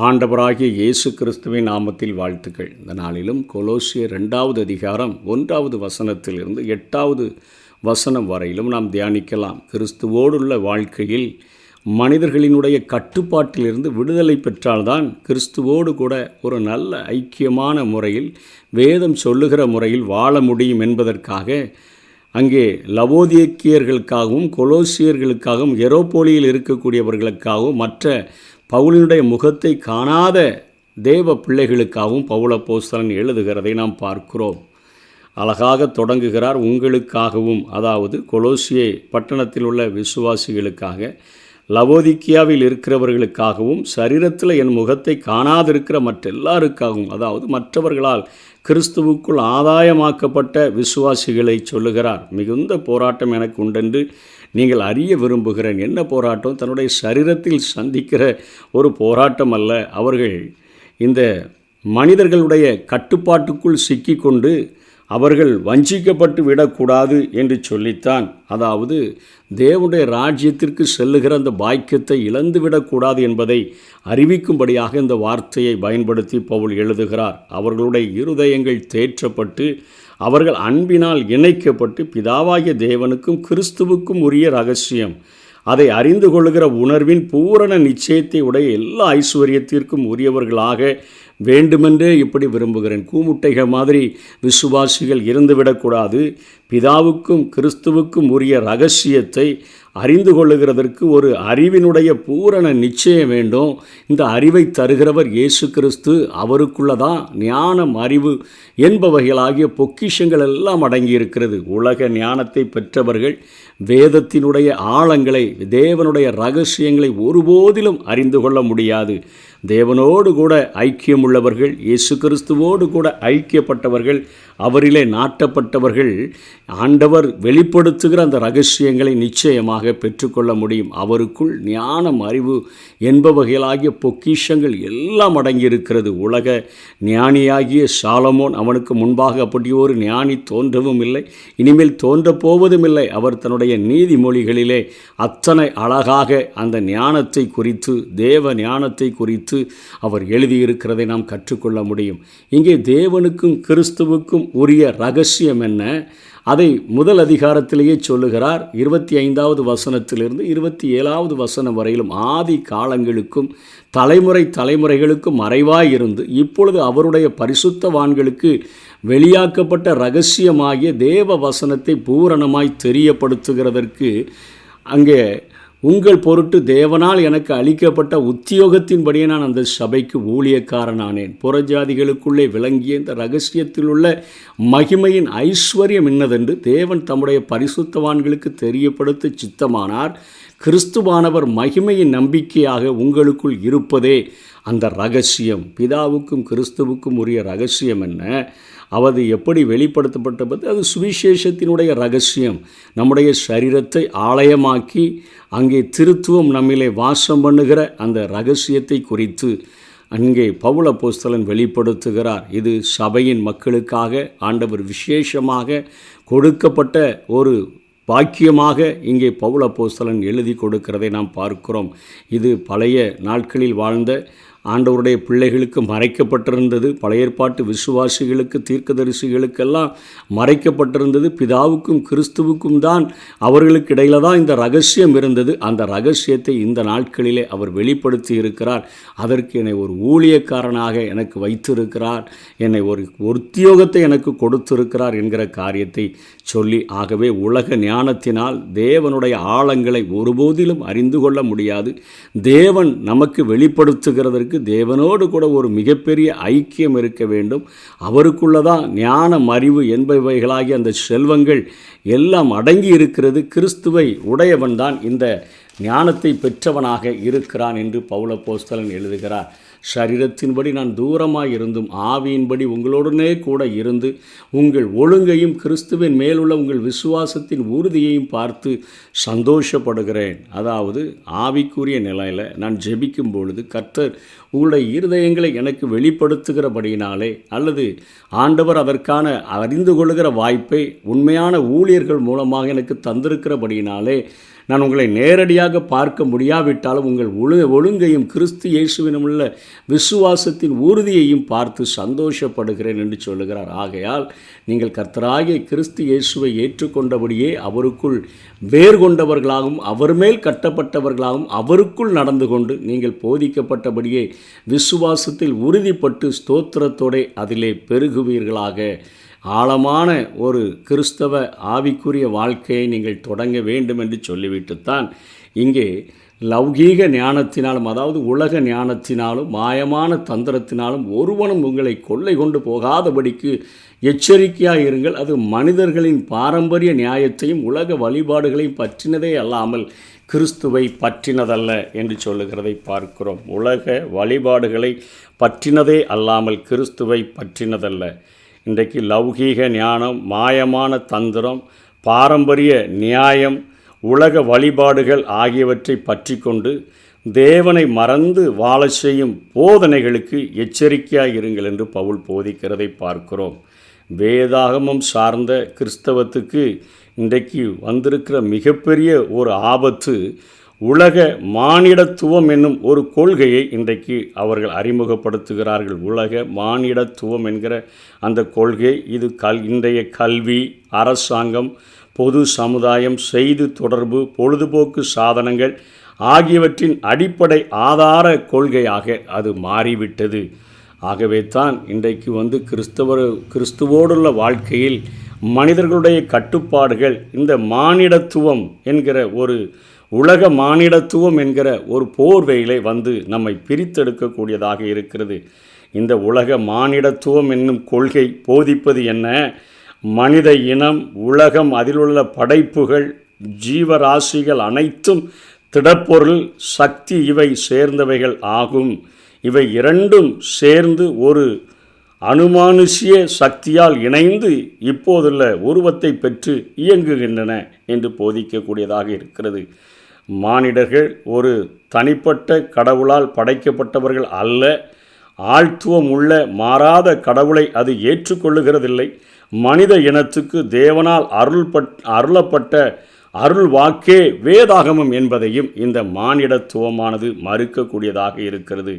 ஆண்டவராகிய இயேசு கிறிஸ்துவின் நாமத்தில் வாழ்த்துக்கள். இந்த நாளிலும் கொலோசியர் 2வது அதிகாரம் 1வது வசனத்திலிருந்து 8வது வசனம் வரையிலும் நாம் தியானிக்கலாம். கிறிஸ்துவோடுள்ள வாழ்க்கையில் மனிதர்களினுடைய கட்டுப்பாட்டிலிருந்து விடுதலை பெற்றால்தான் கிறிஸ்துவோடு கூட ஒரு நல்ல ஐக்கியமான முறையில் வேதம் சொல்லுகிற முறையில் வாழ முடியும் என்பதற்காக அங்கே லவோதியக்கியர்களுக்காகவும் கொலோசியர்களுக்காகவும் எரோப்போலியில் இருக்கக்கூடியவர்களுக்காகவும் மற்ற பவுலினுடைய முகத்தை காணாத தேவ பிள்ளைகளுக்காகவும் பவுல் அப்போஸ்தலன் எழுதுகிறதை நாம் பார்க்கிறோம். அழகாக தொடங்குகிறார். உங்களுக்காகவும், அதாவது கொலோசியே பட்டணத்தில் உள்ள விசுவாசிகளுக்காக, லவோதிக்கியாவில் இருக்கிறவர்களுக்காகவும், சரீரத்தில் என் முகத்தை காணாதிருக்கிற மற்ற எல்லாருக்காகவும், அதாவது மற்றவர்களால் கிறிஸ்துவுக்குள் ஆதாயமாக்கப்பட்ட விசுவாசிகளை சொல்லுகிறார். மிகுந்த போராட்டம் எனக்கு உண்டென்று நீங்கள் அறிய விரும்புகிறேன். என்ன போராட்டம்? தன்னுடைய சரீரத்தில் சந்திக்கிற ஒரு போராட்டம் அல்ல. அவர்கள் இந்த மனிதர்களுடைய கட்டுப்பாட்டுக்குள் சிக்கிக்கொண்டு அவர்கள் வஞ்சிக்கப்பட்டு விடக்கூடாது என்று சொல்லித்தான், அதாவது தேவனுடைய ராஜ்யத்திற்கு செல்லுகிற அந்த பாக்கியத்தை இழந்துவிடக்கூடாது என்பதை அறிவிக்கும்படியாக இந்த வார்த்தையை பயன்படுத்தி பவுல் எழுதுகிறார். அவர்களுடைய இருதயங்கள் தேற்றப்பட்டு அவர்கள் அன்பினால் இணைக்கப்பட்டு பிதாவாகிய தேவனுக்கும் கிறிஸ்துவுக்கும் உரிய ரகசியம், அதை அறிந்து கொள்ளுகிற உணர்வின் பூரண நிச்சயத்தை உடைய எல்லா ஐஸ்வர்யத்திற்கும் உரியவர்களாக வேண்டுமென்றே இப்படி விரும்புகிறேன். கூமுட்டைகள் மாதிரி விசுவாசிகள் இருந்துவிடக்கூடாது. பிதாவுக்கும் கிறிஸ்துவுக்கும் உரிய ரகசியத்தை அறிந்து கொள்ளுகிறதற்கு ஒரு அறிவினுடைய பூரண நிச்சயம் வேண்டும். இந்த அறிவை தருகிறவர் இயேசு கிறிஸ்து. அவருக்குள்ளதான் ஞானம், அறிவு என்பவைகளாகிய பொக்கிஷங்கள் எல்லாம் அடங்கியிருக்கிறது. உலக ஞானத்தை பெற்றவர்கள் வேதத்தினுடைய ஆழங்களை, தேவனுடைய ரகசியங்களை ஒருபோதிலும் அறிந்து கொள்ள முடியாது. தேவனோடு கூட ஐக்கியம் உள்ளவர்கள், இயேசு கிறிஸ்துவோடு கூட ஐக்கியப்பட்டவர்கள், அவரிலே நாட்டப்பட்டவர்கள் ஆண்டவர் வெளிப்படுத்துகிற அந்த ரகசியங்களை நிச்சயமாக பெற்றுக்கொள்ள முடியும். அவருக்குள் ஞானம், அறிவு என்பவகைகளாகிய பொக்கிஷங்கள் எல்லாம் அடங்கியிருக்கிறது. உலக ஞானியாகிய சாலமோன், அவனுக்கு முன்பாக அப்படி ஒரு ஞானி தோன்றவும் இல்லை, இனிமேல் தோன்றப் போவதும் இல்லை. அவர் தன்னுடைய நீதிமொழிகளிலே அத்தனை அழகாக அந்த ஞானத்தை குறித்து, தேவ ஞானத்தை குறித்து அவர் எழுதியிருக்கிறதை நாம் கற்றுக்கொள்ள முடியும். இங்கே தேவனுக்கும் கிறிஸ்துவுக்கும் உரிய ரகசியம் என்ன? அதை முதல் அதிகாரத்திலேயே சொல்லுகிறார். 25வது வசனத்திலிருந்து 27வது வசனம் வரையிலும் ஆதி காலங்களுக்கும் தலைமுறைகளுக்கும் மறைவாயிருந்து இப்பொழுது அவருடைய பரிசுத்தவான்களுக்கு வெளியாக்கப்பட்ட இரகசியமாகிய தேவ வசனத்தை பூரணமாய் தெரியப்படுத்துகிறதற்கு அங்கே உங்கள் பொருட்டு தேவனால் எனக்கு அளிக்கப்பட்ட உத்தியோகத்தின்படியே நான் அந்த சபைக்கு ஊழியக்காரனானேன். புறஜாதிகளுக்குள்ளே விளங்கிய இந்த இரகசியத்தில் உள்ள மகிமையின் ஐஸ்வர்யம் என்னதென்று தேவன் தம்முடைய பரிசுத்தவான்களுக்கு தெரியப்படுத்த சித்தமானார். கிறிஸ்துவானவர் மகிமையின் நம்பிக்கையாக உங்களுக்குள் இருப்பதே அந்த ரகசியம். பிதாவுக்கும் கிறிஸ்துவுக்கும் உரிய ரகசியம் என்ன? அது எப்படி வெளிப்படுத்தப்பட்டது? அது சுவிசேஷத்தினுடைய ரகசியம். நம்முடைய சரீரத்தை ஆலயமாக்கி அங்கே திருத்துவம் நம்மிலே வாசம் பண்ணுகிற அந்த ரகசியத்தை குறித்து அங்கே பவுல் அப்போஸ்தலன் வெளிப்படுத்துகிறார். இது சபையின் மக்களுக்காக ஆண்டவர் விசேஷமாக கொடுக்கப்பட்ட ஒரு பாக்கியமாக இங்கே பவுல் அப்போஸ்தலன் எழுதி கொடுக்கிறதை நாம் பார்க்கிறோம். இது பழைய நாட்களில் வாழ்ந்த ஆண்டவருடைய பிள்ளைகளுக்கு மறைக்கப்பட்டிருந்தது. பழைய ஏற்பாட்டு விசுவாசிகளுக்கு, தீர்க்கதரிசிகளுக்கெல்லாம் மறைக்கப்பட்டிருந்தது. பிதாவுக்கும் கிறிஸ்துவுக்கும் தான், அவர்களுக்கு இடையில தான் இந்த ரகசியம் இருந்தது. அந்த ரகசியத்தை இந்த நாட்களிலே அவர் வெளிப்படுத்தி இருக்கிறார். அதற்கு என்னை ஒரு ஊழியக்காரனாக எனக்கு வைத்திருக்கிறார், என்னை ஒரு உத்தியோகத்தை எனக்கு கொடுத்திருக்கிறார் என்கிற காரியத்தை சொல்லி, ஆகவே உலக ஞானத்தினால் தேவனுடைய ஆழங்களை ஒருபோதிலும் அறிந்து கொள்ள முடியாது. தேவன் நமக்கு வெளிப்படுத்துகிறதற்கு தேவனோடு கூட ஒரு மிகப்பெரிய ஐக்கியம் இருக்க வேண்டும். அவருக்குள்ளதான் ஞானம், அறிவு என்பவைகளாகிய அந்த செல்வங்கள் எல்லாம் அடங்கி இருக்கிறது. கிறிஸ்துவை உடையவன் தான் இந்த ஞானத்தை பெற்றவனாக இருக்கிறான் என்று பவுல் அப்போஸ்தலன் எழுதுகிறார். சரீரத்தின்படி நான் தூரமாக இருந்தும் ஆவியின்படி உங்களுடனே கூட இருந்து உங்கள் ஒழுங்கையும் கிறிஸ்துவின் மேலுள்ள உங்கள் விசுவாசத்தின் உறுதியையும் பார்த்து சந்தோஷப்படுகிறேன். அதாவது ஆவிக்குரிய நிலையில் நான் ஜெபிக்கும் பொழுது கர்த்தர் உங்களுடைய இருதயங்களை எனக்கு வெளிப்படுத்துகிறபடியினாலே, அல்லது ஆண்டவர் அதற்கான அறிந்து கொள்ளுகிற வாய்ப்பை உண்மையான ஊழியர்கள் மூலமாக எனக்கு தந்திருக்கிறபடியினாலே நான் உங்களை நேரடியாக சரியாக பார்க்க முடியாவிட்டாலும் உங்கள் ஒழுங்கையும் கிறிஸ்து இயேசுவினும் உள்ள விசுவாசத்தின் உறுதியையும் பார்த்து சந்தோஷப்படுகிறேன் என்று சொல்லுகிறார். ஆகையால் நீங்கள் கர்த்தராகிய கிறிஸ்து இயேசுவை ஏற்றுக்கொண்டபடியே அவருக்குள் வேர் கொண்டவர்களாகவும் அவர் மேல் கட்டப்பட்டவர்களாகவும் அவருக்குள் நடந்து கொண்டு நீங்கள் போதிக்கப்பட்டபடியே விசுவாசத்தில் உறுதிப்பட்டு ஸ்தோத்திரத்தோടെ அதிலே பெருகுவீர்களாக. ஆழமான ஒரு கிறிஸ்தவ ஆவிக்குரிய வாழ்க்கையை நீங்கள் தொடங்க வேண்டும் என்று சொல்லிவிட்டுத்தான் இங்கே லௌகீக ஞானத்தினாலும், அதாவது உலக ஞானத்தினாலும் மாயமான தந்திரத்தினாலும் ஒருவனும் உங்களை கொள்ளை கொண்டு போகாதபடிக்கு எச்சரிக்கையாக இருங்கள். அது மனிதர்களின் பாரம்பரிய நியாயத்தையும் உலக வழிபாடுகளையும் பற்றினதே அல்லாமல் கிறிஸ்துவை பற்றினதல்ல என்று சொல்லுகிறதை பார்க்கிறோம். உலக வழிபாடுகளை பற்றினதே அல்லாமல் கிறிஸ்துவை பற்றினதல்ல. இன்றைக்கு லௌகீக ஞானம், மாயமான தந்திரம், பாரம்பரிய நியாயம், உலக வழிபாடுகள் ஆகியவற்றை பற்றி கொண்டு தேவனை மறந்து வாழ செய்யும் போதனைகளுக்கு எச்சரிக்கையாக இருங்கள் என்று பவுல் போதிக்கிறதை பார்க்கிறோம். வேதாகமம் சார்ந்த கிறிஸ்தவத்துக்கு இன்றைக்கு வந்திருக்கிற மிகப்பெரிய ஒரு ஆபத்து உலக மானிடத்துவம் என்னும் ஒரு கொள்கையை இன்றைக்கு அவர்கள் அறிமுகப்படுத்துகிறார்கள். உலக மானிடத்துவம் என்கிற அந்த கொள்கை இது இன்றைய கல்வி, அரசாங்கம், பொது சமுதாயம், செய்தி தொடர்பு, பொழுதுபோக்கு சாதனங்கள் ஆகியவற்றின் அடிப்படை ஆதார கொள்கையாக அது மாறிவிட்டது. ஆகவே தான் இன்றைக்கு கிறிஸ்துவோடுள்ள வாழ்க்கையில் மனிதர்களுடைய கட்டுப்பாடுகள் இந்த மானிடத்துவம் என்கிற ஒரு உலக மானிடத்துவம் என்கிற ஒரு போர்வையிலே நம்மை பிரித்தெடுக்கக்கூடியதாக இருக்கிறது. இந்த உலக மானிடத்துவம் என்னும் கொள்கை போதிப்பது என்ன? மனித இனம், உலகம், அதிலுள்ள படைப்புகள், ஜீவராசிகள் அனைத்தும் திடப்பொருள், சக்தி இவை சேர்ந்தவைகள் ஆகும். இவை இரண்டும் சேர்ந்து ஒரு அனுமானுஷிய சக்தியால் இணைந்து இப்போதுள்ள உருவத்தை பெற்று இயங்குகின்றன என்று போதிக்கக்கூடியதாக இருக்கிறது. மானிடர்கள் ஒரு தனிப்பட்ட கடவுளால் படைக்கப்பட்டவர்கள் அல்ல. ஆழ்த்துவம் உள்ள மாறாத கடவுளை அது ஏற்றுக்கொள்ளுகிறதில்லை. மனித இனத்துக்கு தேவனால் அருளப்பட்ட அருள் வாக்கே வேதாகமம் என்பதையும் இந்த மானிடத்துவமானது மறுக்கக்கூடியதாக இருக்கிறது.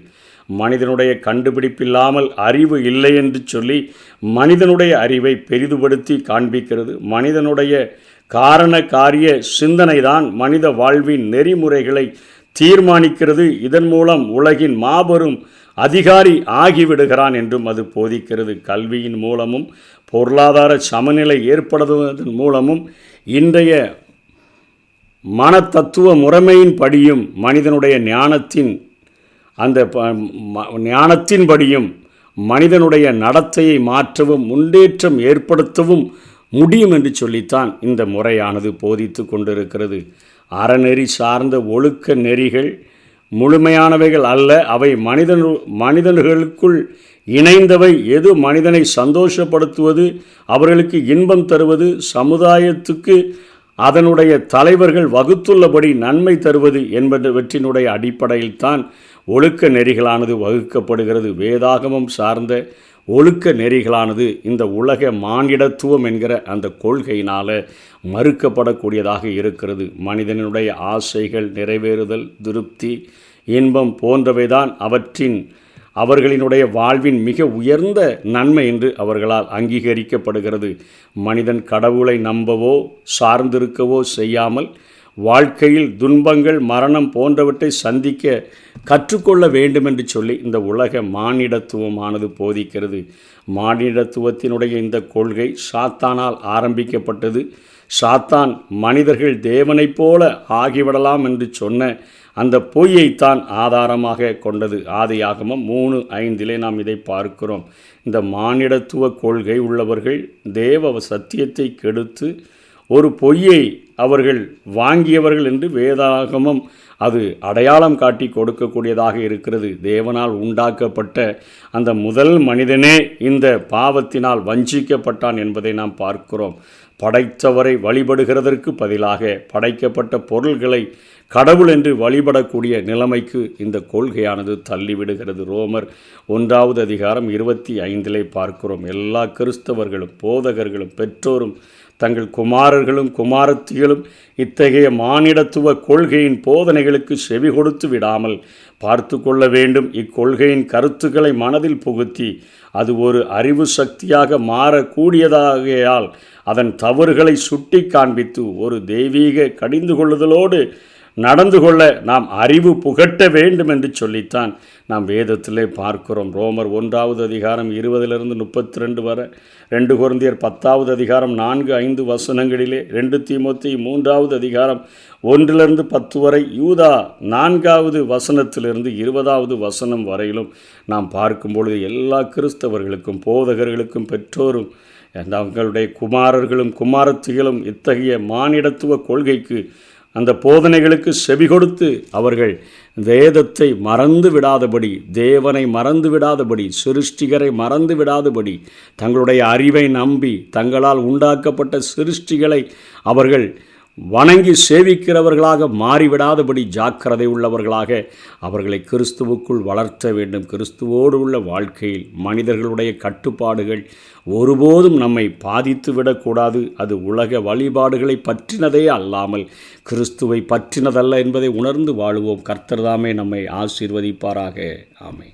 மனிதனுடைய கண்டுபிடிப்பில்லாமல் அறிவு இல்லை என்று சொல்லி மனிதனுடைய அறிவை பெரிதுபடுத்தி காண்பிக்கிறது. மனிதனுடைய காரண காரிய சிந்தனை தான் மனித வாழ்வின் நெறிமுறைகளை தீர்மானிக்கிறது. இதன் மூலம் உலகின் மாபெரும் அதிகாரி ஆகிவிடுகிறான் என்றும் அது போதிக்கிறது. கல்வியின் மூலமும் பொருளாதார சமநிலை ஏற்படுவதன் மூலமும் இன்றைய மனத்தத்துவ முறைமையின் படியும் மனிதனுடைய ஞானத்தின்படியும் மனிதனுடைய நடத்தையை மாற்றவும் முன்னேற்றம் ஏற்படுத்தவும் முடியும் என்று சொல்லித்தான் இந்த முறையானது போதித்து கொண்டிருக்கிறது. அறநெறி சார்ந்த ஒழுக்க நெறிகள் முழுமையானவைகள் அல்ல. அவை மனிதர்களுக்குள் இணைந்தவை. எது மனிதனை சந்தோஷப்படுத்துவது, அவர்களுக்கு இன்பம் தருவது, சமுதாயத்துக்கு அதனுடைய தலைவர்கள் வகுத்துள்ளபடி நன்மை தருவது என்பவற்றினுடைய அடிப்படையில் தான் ஒழுக்க நெறிகளானது வகுக்கப்படுகிறது. வேதாகமம் சார்ந்த ஒழுக்க நெறிகளானது இந்த உலக மானிடத்துவம் என்கிற அந்த கொள்கையினால் மறுக்கப்படக்கூடியதாக இருக்கிறது. மனிதனுடைய ஆசைகள் நிறைவேறுதல், திருப்தி, இன்பம் போன்றவைதான் அவர்களினுடைய வாழ்வின் மிக உயர்ந்த நன்மை என்று அவர்களால் அங்கீகரிக்கப்படுகிறது. மனிதன் கடவுளை நம்பவோ சார்ந்திருக்கவோ செய்யாமல் வாழ்க்கையில் துன்பங்கள், மரணம் போன்றவற்றை சந்திக்க கற்றுக்கொள்ள வேண்டுமென்று சொல்லி இந்த உலக மானிடத்துவமானது போதிக்கிறது. மானிடத்துவத்தினுடைய இந்த கொள்கை சாத்தானால் ஆரம்பிக்கப்பட்டது. சாத்தான் மனிதர்கள் தேவனைப் போல ஆகிவிடலாம் என்று சொன்ன அந்த பொய்யைத்தான் ஆதாரமாக கொண்டது. ஆதியாகமம் 3:5 நாம் இதை பார்க்கிறோம். இந்த மானிடத்துவ கொள்கை உள்ளவர்கள் தேவ சத்தியத்தை கெடுத்து ஒரு பொய்யை அவர்கள் வாங்கியவர்கள் என்று வேதாகமம் அது அடையாளம் காட்டி கொடுக்கக்கூடியதாக இருக்கிறது. தேவனால் உண்டாக்கப்பட்ட அந்த முதல் மனிதனே இந்த பாவத்தினால் வஞ்சிக்கப்பட்டான் என்பதை நாம் பார்க்கிறோம். படைத்தவரை வழிபடுகிறதற்கு பதிலாக படைக்கப்பட்ட பொருள்களை கடவுள் என்று வழிபடக்கூடிய நிலைமைக்கு இந்த கொள்கையானது தள்ளிவிடுகிறது. ரோமர் 1:25 பார்க்கிறோம். எல்லா கிறிஸ்தவர்களும், போதகர்களும், பெற்றோரும் தங்கள் குமாரர்களும் குமாரத்திகளும் இத்தகைய மானிடத்துவ கொள்கையின் போதனைகளுக்கு செவி கொடுத்து விடாமல் பார்த்து கொள்ள வேண்டும். இக்கொள்கையின் கருத்துக்களை மனதில் புகுத்தி அது ஒரு அறிவு சக்தியாக மாறக்கூடியதாகையால் அதன் தவறுகளை சுட்டி காண்பித்து ஒரு தெய்வீக கடிந்து கொள்ளுதலோடு நடந்து கொள்ள நாம் அறிவு புகட்ட வேண்டும் என்று சொல்லித்தான் நாம் வேதத்திலே பார்க்கிறோம். ரோமர் 1வது அதிகாரம் 20-32 வரை, 2 கொரிந்தியர் 10வது அதிகாரம் 4-5 வசனங்களிலே, 2 தீமோத்தேயு 3வது அதிகாரம் 1-10 வரை, யூதா 4வது வசனத்திலிருந்து 20வது வசனம் வரையிலும் நாம் பார்க்கும் பொழுது எல்லா கிறிஸ்தவர்களுக்கும் போதகர்களுக்கும் பெற்றோரும் தங்களுடைய குமாரர்களும் குமாரத்திகளும் இத்தகைய மானிடத்துவ கொள்கைக்கு அந்த போதனைகளுக்கு செவி கொடுத்து அவர்கள் வேதத்தை மறந்து விடாதபடி, தேவனை மறந்து விடாதபடி, சிருஷ்டிகரை மறந்து விடாதபடி, தங்களுடைய அறிவை நம்பி தங்களால் உண்டாக்கப்பட்ட சிருஷ்டிகளை அவர்கள் வணங்கி சேவிக்கிறவர்களாக மாறிவிடாதபடி ஜாக்கிரதை உள்ளவர்களாக அவர்களை கிறிஸ்துவுக்குள் வளர்த்த வேண்டும். கிறிஸ்துவோடு உள்ள வாழ்க்கையில் மனிதர்களுடைய கட்டுப்பாடுகள் ஒருபோதும் நம்மை பாதித்து விடக்கூடாது. அது உலக வழிபாடுகளை பற்றினதே அல்லாமல் கிறிஸ்துவை பற்றினதல்ல என்பதை உணர்ந்து வாழுவோம். கர்த்தர் தாமே நம்மை ஆசீர்வதிப்பாராக. ஆமென்.